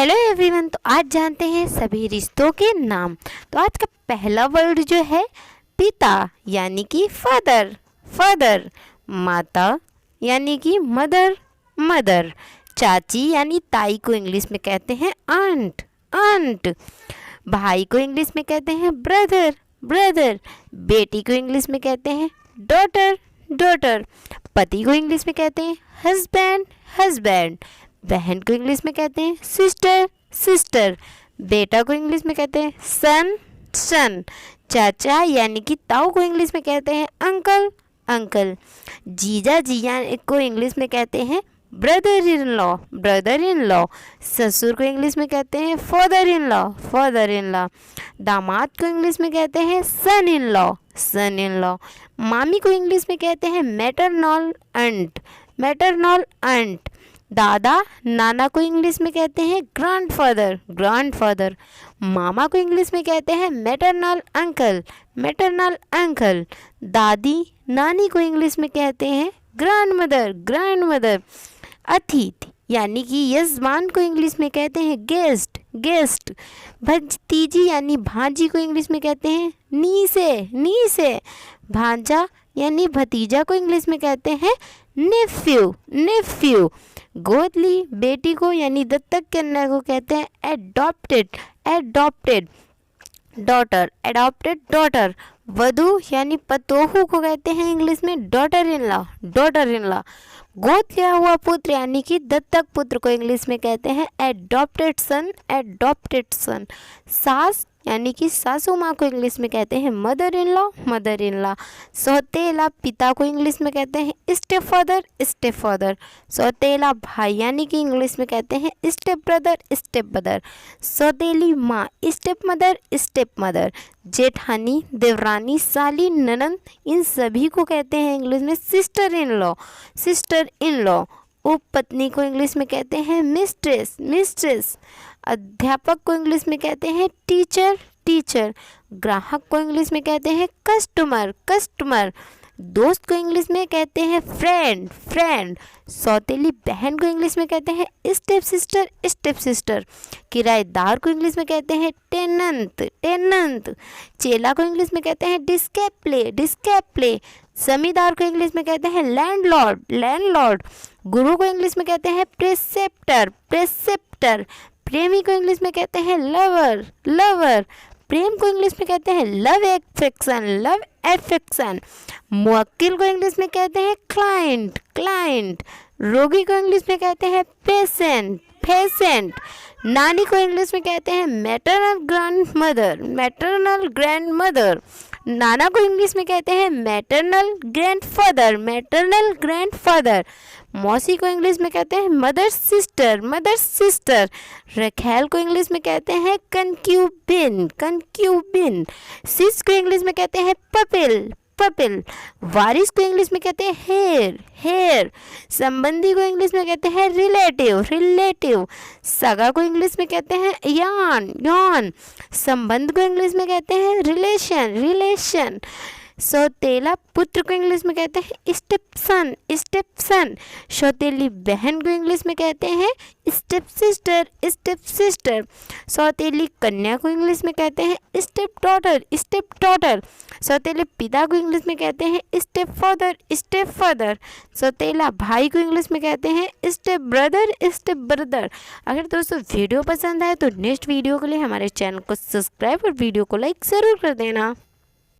Hello everyone. तो आज जानते हैं सभी रिश्तों के नाम। तो आज का पहला वर्ड जो है पिता यानी कि फादर फादर, माता यानी कि मदर मदर, चाची यानी ताई को इंग्लिश में कहते हैं आंट आंट, भाई को इंग्लिश में कहते हैं ब्रदर ब्रदर, बेटी को इंग्लिश में कहते हैं डॉटर डॉटर, पति को इंग्लिश में कहते हैं हस्बैंड हस्बैंड, बहन को इंग्लिश में कहते हैं सिस्टर सिस्टर, बेटा को इंग्लिश में कहते हैं सन सन, चाचा यानी कि ताऊ को इंग्लिश में कहते हैं अंकल अंकल, जीजा जिया को इंग्लिश में कहते हैं ब्रदर इन लॉ, ससुर को इंग्लिश में कहते हैं फादर इन लॉ, दामाद को इंग्लिश में कहते हैं सन इन लॉ, मामी को इंग्लिश में कहते हैं मैटरनल अंट, दादा नाना को इंग्लिश में कहते हैं ग्रैंडफादर, मामा को इंग्लिश में कहते हैं मैटरनल अंकल, दादी नानी को इंग्लिश में कहते हैं ग्रैंडमदर, अतिथि यानी कि यजमान को इंग्लिश में कहते हैं गेस्ट, भतीजी यानी भांजी को इंग्लिश में कहते हैं नीसे, भांजा यानी भतीजा को इंग्लिश में कहते हैं नेफ्यू, गोदली बेटी को यानी दत्तक कन्या को कहते हैं एडॉप्टेड डॉटर, वधू यानी पतोहू को कहते हैं इंग्लिश में डॉटर इन लॉ, गोद लिया हुआ पुत्र यानी कि दत्तक पुत्र को इंग्लिश में कहते हैं एडॉप्टेड सन, सास यानी कि सासू माँ को इंग्लिश में कहते हैं मदर इन लॉ, सौतेला पिता को इंग्लिश में कहते हैं स्टेप फादर, सौतेला भाई यानी कि इंग्लिश में कहते हैं स्टेप ब्रदर, सौतेली माँ स्टेप मदर, जेठानी देवरानी साली ननंद इन सभी को कहते हैं इंग्लिश में सिस्टर इन लॉ, उपपत्नी को इंग्लिश में कहते हैं मिस्ट्रेस, अध्यापक को इंग्लिश में कहते हैं टीचर, ग्राहक को इंग्लिश में कहते हैं कस्टमर, दोस्त को इंग्लिश में कहते हैं फ्रेंड, सौतेली बहन को इंग्लिश में कहते हैं स्टेप सिस्टर, किराएदार को इंग्लिश में कहते हैं टेनेंट, चेला को इंग्लिश में कहते हैं डिस्केप्ले, जमींदार को इंग्लिश में कहते हैं लैंडलॉर्ड, गुरु को इंग्लिश में कहते हैं प्रेसेप्टर, प्रेमी को इंग्लिश में कहते हैं लवर, प्रेम को इंग्लिश में कहते हैं लव एफेक्शन, मुवक्किल को इंग्लिश में कहते हैं क्लाइंट, रोगी को इंग्लिश में कहते हैं पेशेंट, नानी को इंग्लिश में कहते हैं मैटरनल ग्रैंडमदर, नाना को इंग्लिश में कहते हैं मैटरनल ग्रैंडफादर, मौसी को इंग्लिश में कहते हैं मदर सिस्टर, रखैल को इंग्लिश में कहते हैं कंक्यूबिन, सिस को इंग्लिश में कहते हैं पपिल, वारिस को इंग्लिश में कहते हैं हेयर, संबंधी को इंग्लिश में कहते हैं रिलेटिव, सगा को इंग्लिश में कहते हैं यान, संबंध को इंग्लिश में कहते हैं रिलेशन, सौतेला पुत्र को इंग्लिश में कहते हैं स्टेपसन, सौतेली बहन को इंग्लिश में कहते हैं स्टेप सिस्टर, सौतेली कन्या को इंग्लिश में कहते हैं स्टेप डॉटर, सौतेले पिता को इंग्लिश में कहते हैं स्टेप फादर, सौतेला भाई को इंग्लिश में कहते हैं स्टेप ब्रदर। अगर दोस्तों वीडियो पसंद आए तो नेक्स्ट वीडियो के लिए हमारे चैनल को सब्सक्राइब और वीडियो को लाइक ज़रूर कर देना।